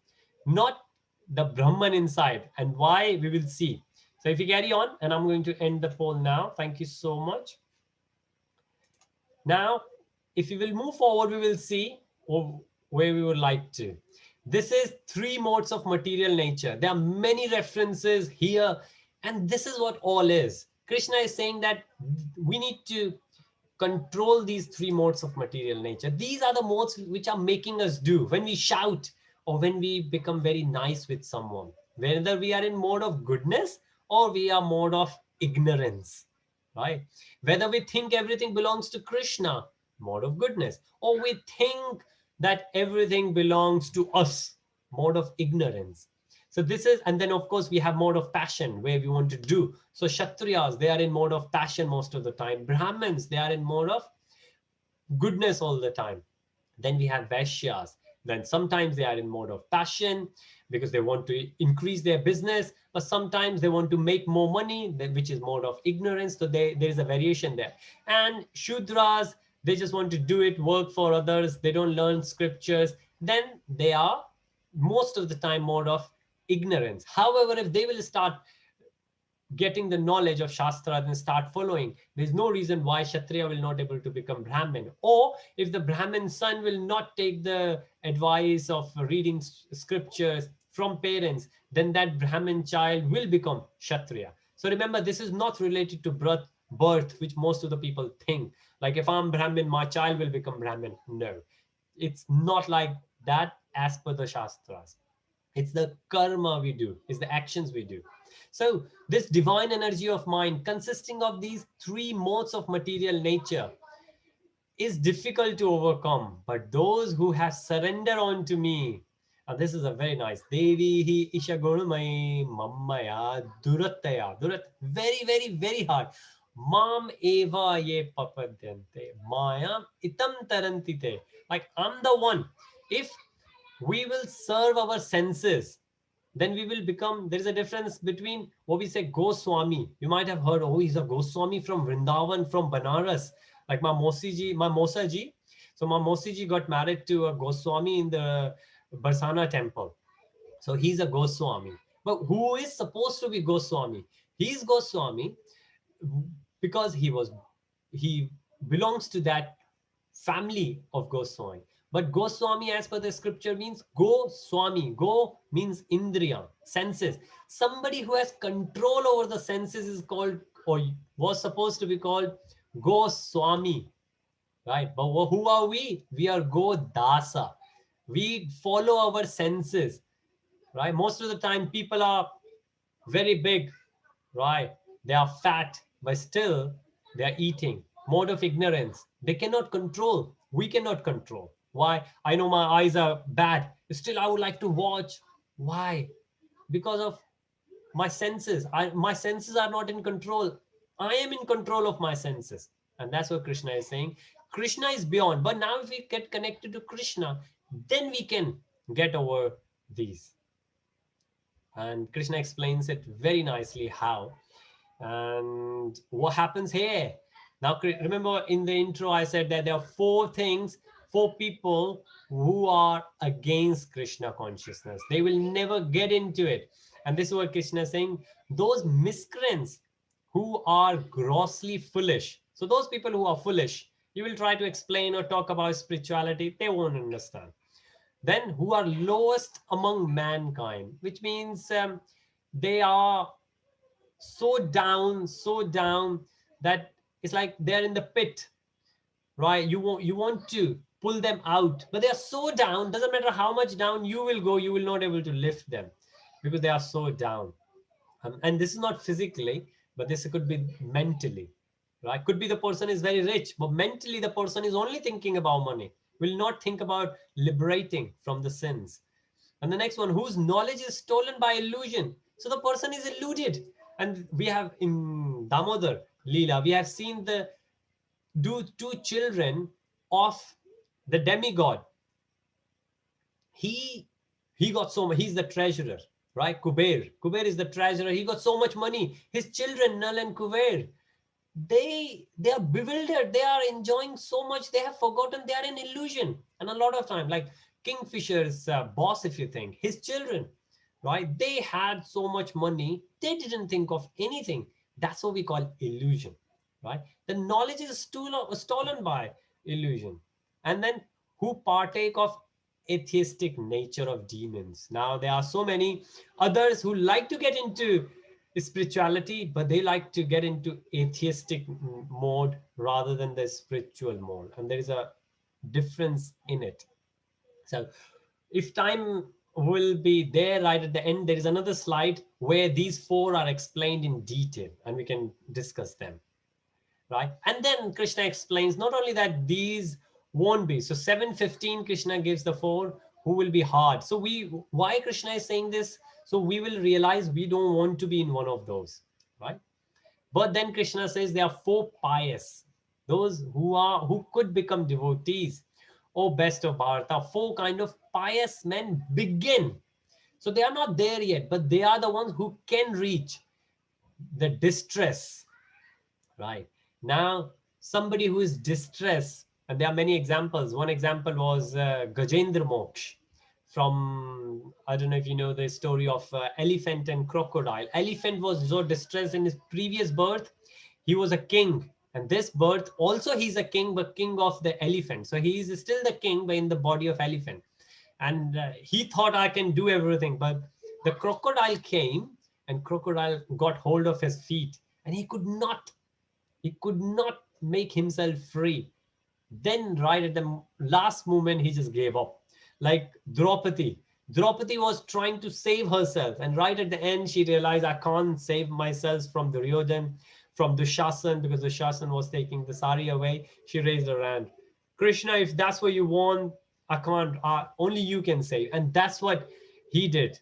not the Brahman inside. And why, we will see. So if you carry on, and I'm going to end the poll now. Thank you so much. Now, if you will move forward, we will see where we would like to. This is three modes of material nature. There are many references here, and this is what all is. Krishna is saying that we need to control these three modes of material nature. These are the modes which are making us do when we shout or when we become very nice with someone, whether we are in mode of goodness or we are mode of ignorance, right? Whether we think everything belongs to Krishna, mode of goodness, or we think that everything belongs to us, mode of ignorance. So this is, and then of course we have mode of passion where we want to do. So Kshatriyas, they are in mode of passion most of the time. Brahmins, they are in mode of goodness all the time. Then we have Vaishyas. Then sometimes they are in mode of passion because they want to increase their business, but sometimes they want to make more money, which is mode of ignorance. So there is a variation there. And Shudras, they just want to do it, work for others. They don't learn scriptures. Then they are most of the time mode of ignorance. However, if they will start getting the knowledge of Shastra and start following, there's no reason why Kshatriya will not able to become Brahmin. Or if the Brahmin son will not take the advice of reading scriptures, from parents, then that Brahmin child will become Kshatriya. So remember, this is not related to birth, which most of the people think. Like if I'm Brahmin, my child will become Brahmin. No, it's not like that as per the Shastras. It's the karma we do, it's the actions we do. So this divine energy of mind consisting of these three modes of material nature is difficult to overcome, but those who have surrendered on to me, and this is a very nice, Devi hi Ishagurumai Mammaya Durataya. Very, very, very hard. Mam eva ye papadyante. Mayam itam tarantite. Like I'm the one. If we will serve our senses, then we will become, there is a difference between what we say Goswami. You might have heard, oh, he's a Goswami from Vrindavan, from Banaras, like my Mosa ji. So my Mosi ji got married to a Goswami in the Barsana temple. So he's a Goswami. But who is supposed to be Goswami? He's Goswami because he belongs to that family of Goswami. But Goswami, as per the scripture, means Goswami. Go means Indriya, senses. Somebody who has control over the senses is called, or was supposed to be called, Goswami. Right? But who are we? We are Godasa. We follow our senses. Right? Most of the time, people are very big. Right? They are fat, but still they are eating. Mode of ignorance. They cannot control. We cannot control. Why? I know my eyes are bad. Still, I would like to watch. Why? Because of my senses. My senses are not in control. I am in control of my senses. And that's what Krishna is saying. Krishna is beyond. But now if we get connected to Krishna, then we can get over these. And Krishna explains it very nicely how. And what happens here? Now, remember in the intro, I said that there are four things, four people who are against Krishna consciousness. They will never get into it. And this is what Krishna is saying. Those miscreants who are grossly foolish. So those people who are foolish, you will try to explain or talk about spirituality, they won't understand. Then who are lowest among mankind, which means they are so down that it's like they're in the pit, right? You want to pull them out, but they are so down, doesn't matter how much down you will go, you will not able to lift them because they are so down. And this is not physically, but this could be mentally, right? Could be the person is very rich, but mentally the person is only thinking about money, will not think about liberating from the sins. And the next one, whose knowledge is stolen by illusion. So the person is illuded. And we have in Damodar Leela, we have seen the two children of the demigod. He got so much, he's the treasurer, right? Kuber is the treasurer. He got so much money. His children, Nal and Kuber, they are bewildered. They are enjoying so much. They have forgotten they are in illusion. And a lot of time, like Kingfisher's boss, if you think, his children, right? They had so much money. They didn't think of anything. That's what we call illusion, right? The knowledge is stolen by illusion. And then who partake of atheistic nature of demons. Now, there are so many others who like to get into spirituality, but they like to get into atheistic mode rather than the spiritual mode. And there is a difference in it. So if time will be there right at the end, there is another slide where these four are explained in detail and we can discuss them, right? And then Krishna explains not only that these won't be. So 7:15, Krishna gives the four who will be hard. So why Krishna is saying this? So we will realize we don't want to be in one of those, right? But then Krishna says there are four pious, those who could become devotees. Oh, best of Bharata, four kind of pious men begin. So they are not there yet, but they are the ones who can reach the distress, right? Now, somebody who is distressed, and there are many examples. One example was Gajendra Moksh from, I don't know if you know the story of elephant and crocodile. Elephant was so distressed in his previous birth. He was a king. And this birth, also he's a king, but king of the elephant. So he is still the king, but in the body of elephant. And he thought I can do everything, but the crocodile came and crocodile got hold of his feet, and he could not make himself free. Then right at the last moment, he just gave up. Like Draupadi was trying to save herself, and right at the end, she realized, I can't save myself from Duryodhan, from Dushashan, because Dushashan was taking the sari away. She raised her hand. Krishna, if that's what you want, I can't. Only you can save, and that's what he did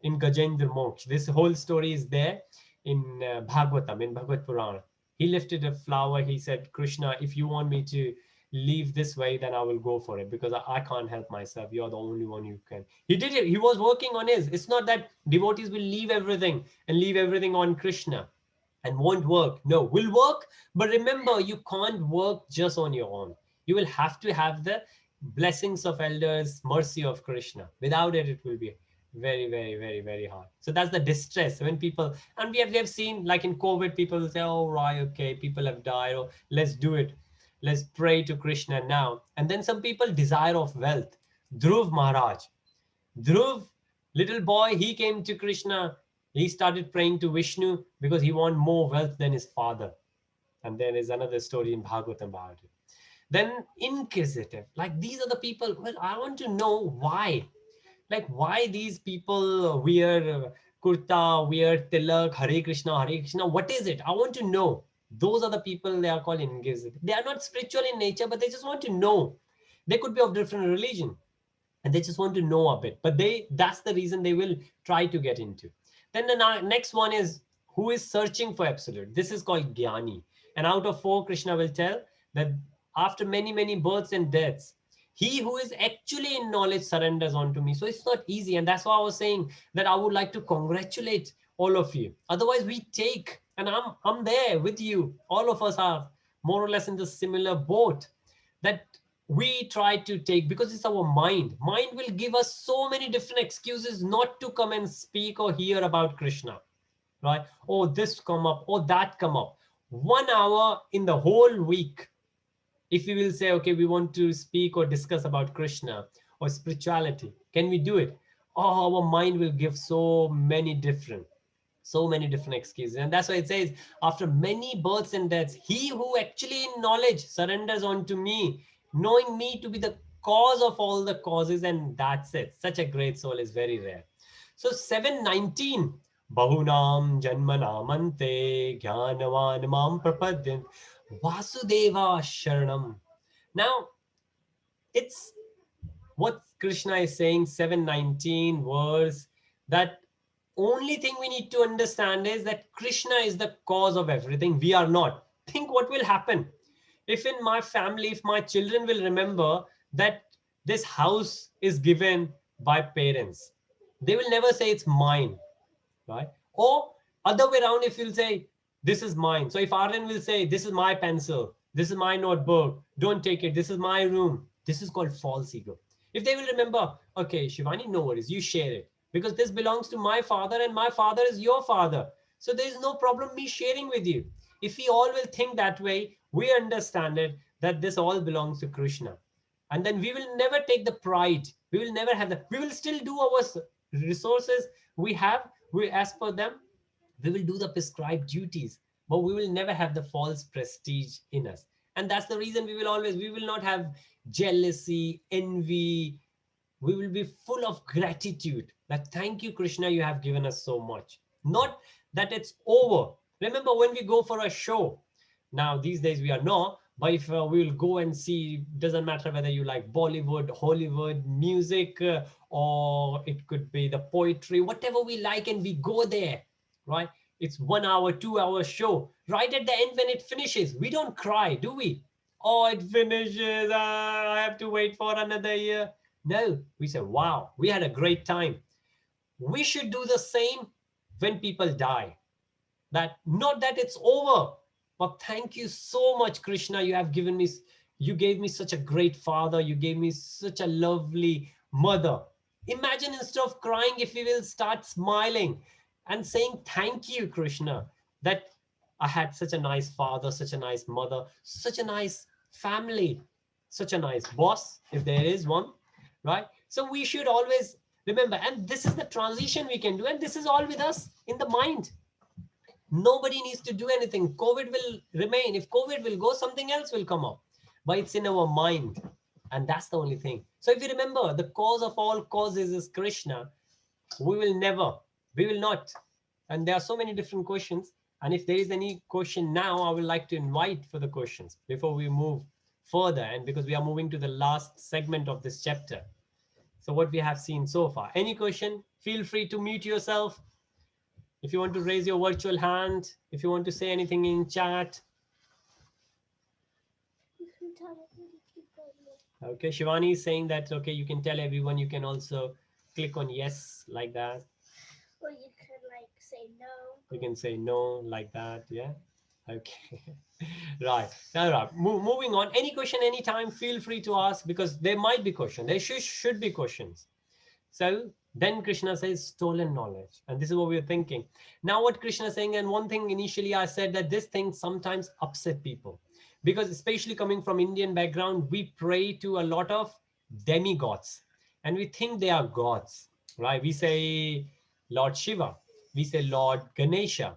in Gajendra Moksha. This whole story is there in Bhagavatam, in Bhagavad Purana. He lifted a flower. He said, Krishna, if you want me to leave this way, then I will go for it, because I can't help myself. You're the only one who can. He did it. He was working on his. It's not that devotees will leave everything and leave everything on Krishna and won't work. No, will work. But remember, you can't work just on your own. You will have to have the blessings of elders, mercy of Krishna. Without it, it will be very, very, very, very hard. So that's the distress when people, and we have seen, like in COVID, people will say, oh, right, okay, people have died, oh, let's do it. Let's pray to Krishna now. And then some people desire of wealth. Dhruv Maharaj. Dhruv, little boy, he came to Krishna. He started praying to Vishnu because he wanted more wealth than his father. And there is another story in Bhagavatam about it. Then inquisitive. Like these are the people, well, I want to know why. Like why these people wear kurta, wear tilak, Hare Krishna, Hare Krishna. What is it? I want to know. Those are the people, they are called inquisitive. They are not spiritual in nature, but they just want to know. They could be of different religion and they just want to know a bit. But that's the reason they will try to get into. Then the next one is who is searching for absolute. This is called Jnani. And out of four, Krishna will tell that after many, many births and deaths, he who is actually in knowledge surrenders onto me. So it's not easy. And that's why I was saying that I would like to congratulate all of you. Otherwise, we take, and I'm there with you. All of us are more or less in the similar boat, that we try to take, because it's our mind. Mind will give us so many different excuses not to come and speak or hear about Krishna, right? Oh, this come up, oh, that come up. 1 hour in the whole week, if we will say, okay, we want to speak or discuss about Krishna or spirituality, can we do it? Oh, our mind will give so many different excuses. And that's why it says, after many births and deaths, he who actually in knowledge surrenders onto me, knowing me to be the cause of all the causes, and that's it. Such a great soul is very rare. So 719, Bahunam Janmanamante Jnanavan Mam Prapadyant Vasudeva Sharanam. Now, it's what Krishna is saying, 719 verse, that only thing we need to understand is that Krishna is the cause of everything. We are not. Think what will happen if in my family, if my children will remember that this house is given by parents. They will never say it's mine, right? Or other way around, if you'll say, this is mine. So if Aryan will say, this is my pencil, this is my notebook, don't take it, this is my room. This is called false ego. If they will remember, okay, Shivani, no worries, you share it, because this belongs to my father and my father is your father. So there is no problem me sharing with you. If we all will think that way, we understand it, that this all belongs to Krishna. And then we will never take the pride. We will never have that. We will still do our resources we have. As per them, we will do the prescribed duties, but we will never have the false prestige in us. And that's the reason we will not have jealousy, envy. We will be full of gratitude that thank you, Krishna, you have given us so much. Not that it's over. Remember when we go for a show, now these days we are not, but if we will go and see, doesn't matter whether you like Bollywood, Hollywood, music, or it could be the poetry, whatever we like, and we go there, right? It's 1 hour, 2 hour show. Right at the end, when it finishes, we don't cry, do we? Oh, it finishes. I have to wait for another year. No, we say, wow, we had a great time. We should do the same when people die. That not that it's over, but thank you so much, Krishna. You gave me such a great father. You gave me such a lovely mother. Imagine instead of crying, if we will start smiling and saying, thank you, Krishna, that I had such a nice father, such a nice mother, such a nice family, such a nice boss, if there is one, right? So we should always remember, and this is the transition we can do, and this is all with us in the mind. Nobody needs to do anything. COVID will remain. If COVID will go, something else will come up. But it's in our mind. And that's the only thing. So if you remember, the cause of all causes is Krishna. We will not. And there are so many different questions. And if there is any question now, I would like to invite for the questions before we move further. And because we are moving to the last segment of this chapter. So what we have seen so far. Any question? Feel free to mute yourself. If you want to raise your virtual hand, if you want to say anything in chat. Okay, Shivani is saying that, okay, you can tell everyone, you can also click on yes, like that. Or you can like say no. You can say no, like that, yeah. Okay, right. All right, moving on. Any question, anytime, feel free to ask, because there might be questions. There should be questions. So then Krishna says stolen knowledge. And this is what we are thinking. Now what Krishna is saying, and one thing initially I said that this thing sometimes upset people. Because especially coming from Indian background, we pray to a lot of demigods. And we think they are gods, right? We say Lord Shiva. We say Lord Ganesha.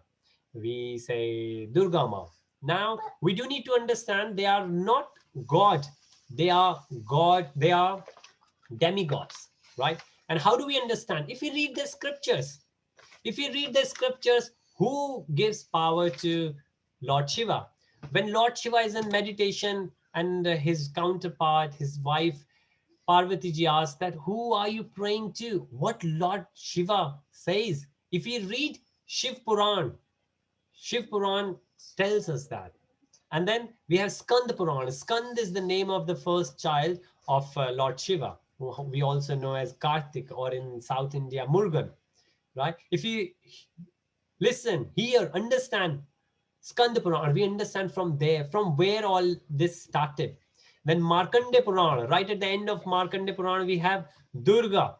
We say Durga Ma. Now, we do need to understand they are not God. They are God. They are demigods, right? And how do we understand? If we read the scriptures, who gives power to Lord Shiva? When Lord Shiva is in meditation and his counterpart, his wife, Parvati ji asks that, who are you praying to? What Lord Shiva says. If we read Shiv Puran tells us that. And then we have Skand Puran. Skand is the name of the first child of Lord Shiva, who we also know as Kartik, or in South India, Murugan, right? If you listen, hear, understand Skand Puran, we understand from there, from where all this started. Then Markandeya Puran, right at the end of Markandeya Puran, we have Durga,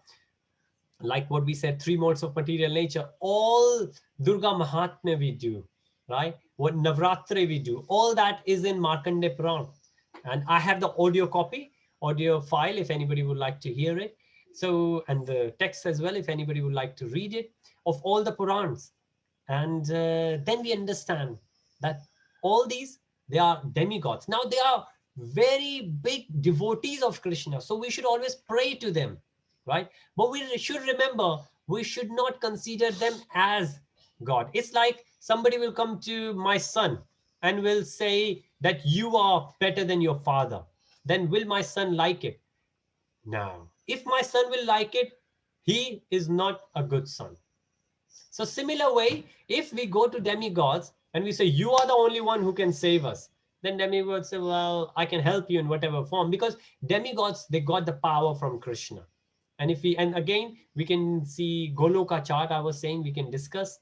like what we said, 3 modes of material nature. All Durga Mahatmya we do, right? What Navratri we do, all that is in Markandeya Puran. And I have the audio file, if anybody would like to hear it. So, and the text as well, if anybody would like to read it, of all the Purans. And then we understand that all these, they are demigods. Now they are very big devotees of Krishna. So we should always pray to them, right? But we should remember, we should not consider them as God. It's like somebody will come to my son and will say that you are better than your father. Then will my son like it? No. If my son will like it, he is not a good son. So similar way, if we go to demigods and we say, you are the only one who can save us, then demigods say, well, I can help you in whatever form, because demigods, they got the power from Krishna. And if we, and again, we can see Goloka chart, I was saying, we can discuss.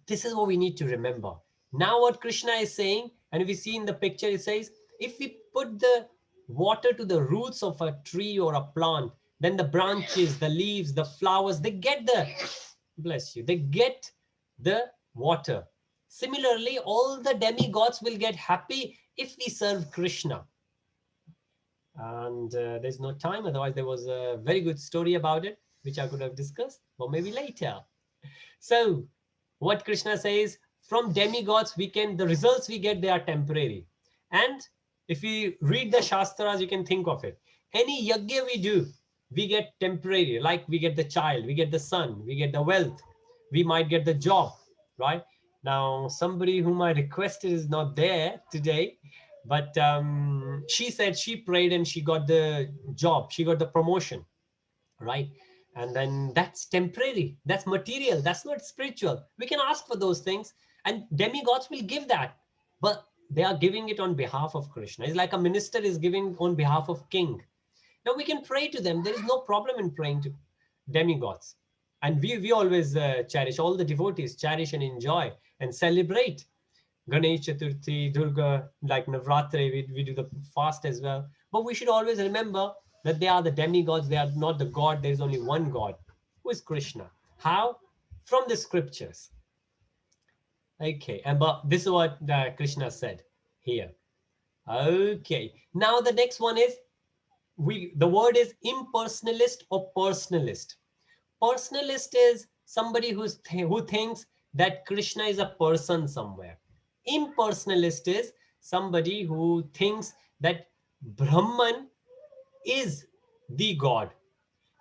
This is what we need to remember. Now what Krishna is saying, and if we see in the picture, it says, if we put the water to the roots of a tree or a plant, then the branches, the leaves, the flowers, they get the, bless you, they get the water. Similarly, all the demigods will get happy if we serve Krishna. And there's no time, otherwise there was a very good story about it, which I could have discussed, or maybe later. So what Krishna says, from demigods, we can, the results we get, they are temporary. And if we read the Shastras, you can think of it. Any yajna we do, we get temporary, like we get the child, we get the son, we get the wealth, we might get the job, right? Now, somebody whom I requested is not there today, but she said she prayed and she got the job, she got the promotion, right? And then that's temporary, that's material, that's not spiritual. We can ask for those things and demigods will give that, but they are giving it on behalf of Krishna. It's like a minister is giving on behalf of king. Now we can pray to them. There is no problem in praying to demigods. And we always cherish, all the devotees cherish and enjoy and celebrate Ganesh Chaturthi, Durga, like Navratri, we do the fast as well. But we should always remember that they are the demigods, they are not the God. There is only one God, who is Krishna. How? From the scriptures. Okay, and but this is what Krishna said here. Okay, now the next one is the word is impersonalist or personalist. Personalist is somebody who thinks that Krishna is a person somewhere. Impersonalist is somebody who thinks that Brahman is the God.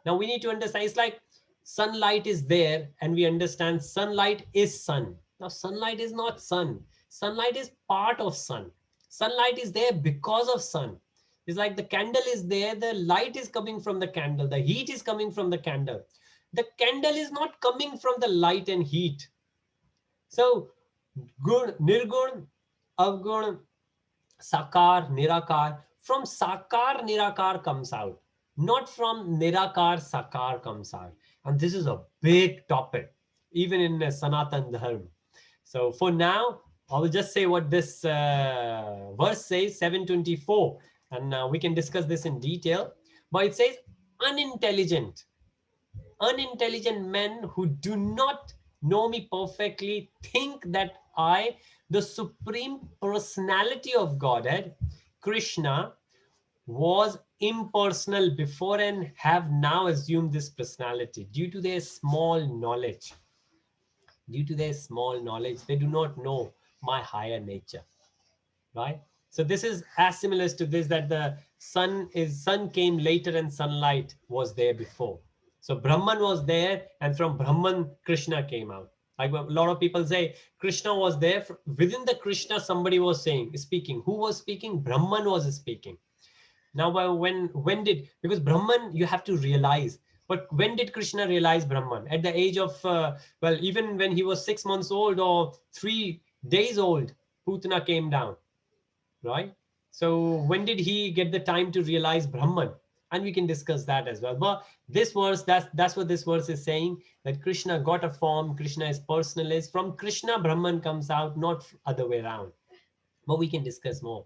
Now we need to understand, it's like sunlight is there and we understand sunlight is sun. Now sunlight is not sun. Sunlight is part of sun. Sunlight is there because of sun. It's like the candle is there, the light is coming from the candle, the heat is coming from the candle. The candle is not coming from the light and heat. So gun, nirgun, avgun, sakar, nirakar. From sakar, nirakar comes out, not from nirakar, sakar comes out. And this is a big topic, even in Sanatan Dharma. So for now, I will just say what this verse says, 724, and we can discuss this in detail. But it says, unintelligent men who do not know me perfectly think that I, the Supreme Personality of Godhead, Krishna, was impersonal before and have now assumed this personality due to their small knowledge. Due to their small knowledge, they do not know my higher nature, right? So this is as similar to this, that the sun came later and sunlight was there before. So Brahman was there, and from Brahman Krishna came out. Like a lot of people say Krishna was there, within the Krishna somebody was speaking. Who was speaking? Brahman was speaking. Now when did, because Brahman you have to realize, but when did Krishna realize Brahman? At the age of well, even when he was 6 months old or 3 days old, Putana came down, right? So when did he get the time to realize Brahman? And we can discuss that as well. But this verse, that's what this verse is saying, that Krishna got a form, Krishna is personalist. From Krishna, Brahman comes out, not other way around. But we can discuss more.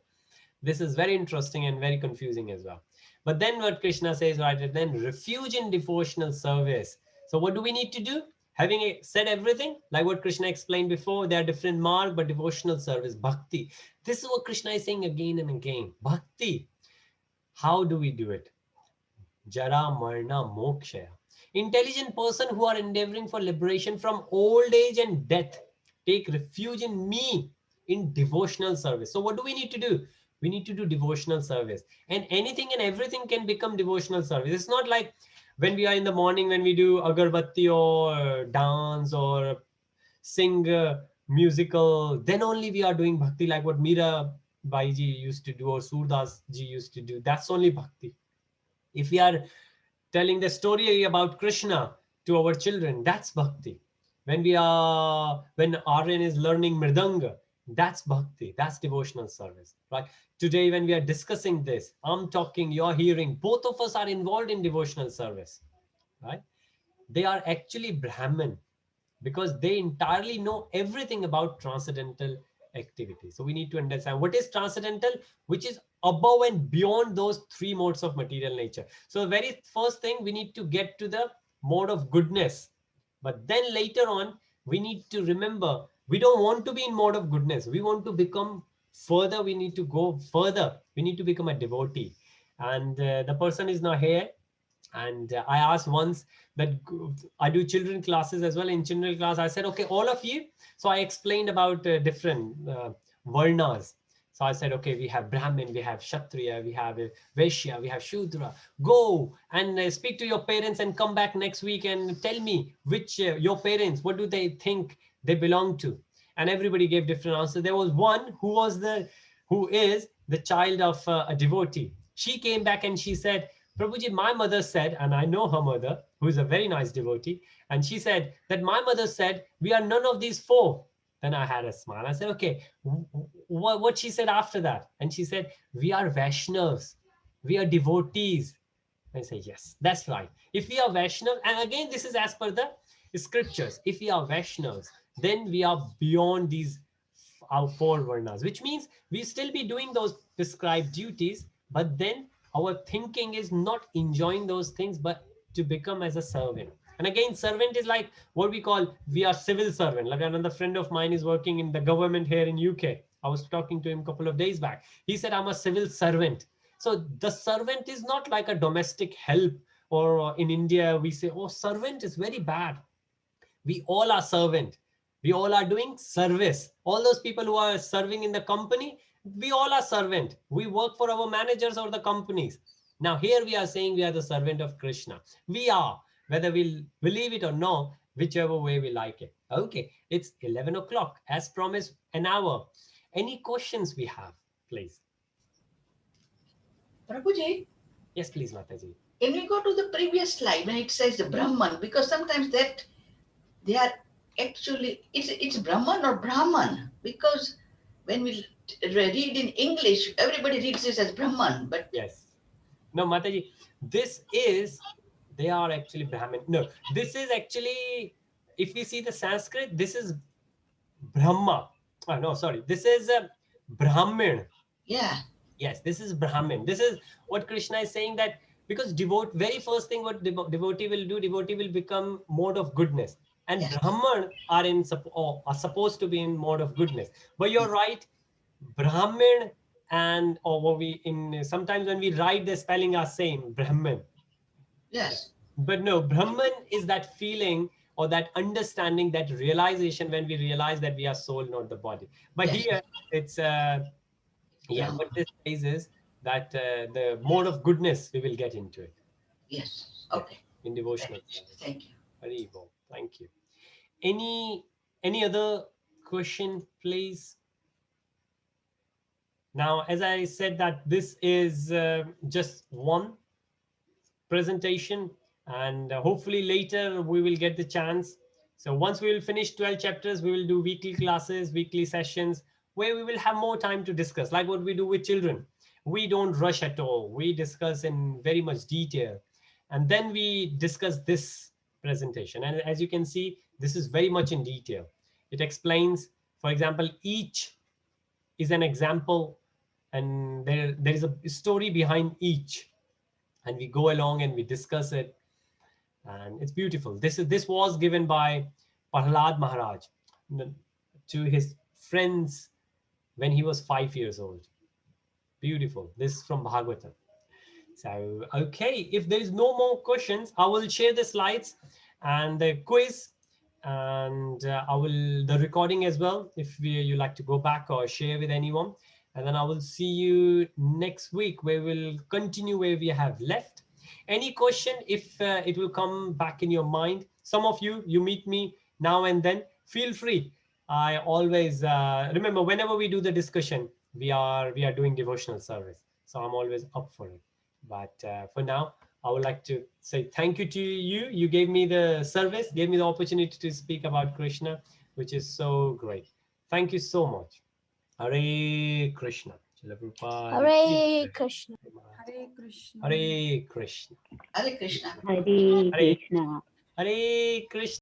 This is very interesting and very confusing as well. But then what Krishna says, right, then refuge in devotional service. So what do we need to do? Having said everything, like what Krishna explained before, there are different mark, but devotional service, bhakti. This is what Krishna is saying again and again. Bhakti. How do we do it? Jara Marna Mokshaya. Intelligent person who are endeavoring for liberation from old age and death, take refuge in me in devotional service. So what do we need to do? We need to do devotional service. And anything and everything can become devotional service. It's not like when we are in the morning, when we do agarbatti or dance or sing musical, then only we are doing bhakti, like what Meera Baiji used to do or Surdas ji used to do. That's only bhakti. If we are telling the story about Krishna to our children, that's bhakti. When Aryan is learning mridanga, that's bhakti, that's devotional service, right? Today, when we are discussing this, I'm talking, you're hearing, both of us are involved in devotional service, right? They are actually Brahmin because they entirely know everything about transcendental activity. So we need to understand what is transcendental, which is above and beyond those 3 modes of material nature. So the very first thing, we need to get to the mode of goodness. But then later on, we need to remember, we don't want to be in mode of goodness. We want to become further. We need to go further. We need to become a devotee. And the person is now here. And I asked once that I do children classes as well. In children class, I said, okay, all of you. So I explained about different varnas. So I said, okay, we have Brahmin, we have Kshatriya, we have Vaishya, we have Shudra. Go and speak to your parents and come back next week and tell me which your parents, what do they think they belong to? And everybody gave different answers. There was one who is the child of a devotee. She came back and she said, Prabhuji, my mother said, and I know her mother, who is a very nice devotee, and she said that my mother said, we are none of these 4. Then I had a smile. I said, okay, what she said after that? And she said, we are Vaishnavas, we are devotees. I say, yes, that's right. If we are Vaishnav, and again, this is as per the scriptures, if we are Vaishnavas, then we are beyond these our 4 varnas, which means we still be doing those prescribed duties, but then our thinking is not enjoying those things, but to become as a servant. And again, servant is like what we call, we are civil servant. Like another friend of mine is working in the government here in UK. I was talking to him a couple of days back. He said, I'm a civil servant. So the servant is not like a domestic help, or in India we say, oh, servant is very bad. We all are servant. We all are doing service. All those people who are serving in the company, we all are servant. We work for our managers or the companies. Now here we are saying we are the servant of Krishna. We are, whether we believe it or no, whichever way we like it. Okay, it's 11 o'clock. As promised, an hour. Any questions we have, please? Prabhuji, Yes, please, Mataji. can we go to the previous slide when it says the Brahman? Because sometimes that they are actually, it's Brahman or Brahman. Because when we read in English, everybody reads this as Brahman. But Yes. No, Mataji, this is, they are actually Brahmin. No, this is actually, if we see the Sanskrit, this is Brahma. Oh, no, sorry. This is Brahmin. yeah, Yes, this is Brahmin. This is what Krishna is saying, that because very first thing what devotee will do, devotee will become mode of goodness. And yes, Brahman are are supposed to be in mode of goodness. But you're right, Brahmin and, or what we in sometimes when we write the spelling are same, Brahmin. yes, But no, Brahman is that feeling or that understanding, that realization when we realize that we are soul, not the body. But yes, here it's yeah, Brahman. what this says is that the mode of goodness we will get into it. Yes, Yeah, okay. in devotional service. Thank you. Very well. Thank you. Any other question, please? Now, as I said that this is just one presentation, and hopefully later we will get the chance. So once we will finish 12 chapters, we will do weekly classes, weekly sessions, where we will have more time to discuss, like what we do with children. We don't rush at all. We discuss in very much detail, and then we discuss this presentation. And as you can see, this is very much in detail. It explains, for example, each is an example, and there is a story behind each, and we go along and we discuss it, and it's beautiful. This was given by Prahlad Maharaj to his friends when he was 5 years old. Beautiful. This is from Bhagavatam. So okay, if there is no more questions, I will share the slides and the quiz, and I will the recording as well, if you like to go back or share with anyone. And then I will see you next week, where we'll continue where we have left. Any question, if it will come back in your mind, some of you meet me now and then, feel free. I always remember, whenever we do the discussion, we are doing devotional service, so I'm always up for it. But for now, I would like to say thank you to you. You gave me the service, gave me the opportunity to speak about Krishna, which is so great. Thank you so much. Hare Krishna. Srila Prabhupada ki Hare jai. Krishna. Hare Krishna. Hare Krishna. Hare Krishna. Hare Hare Krishna. Hare Krishna.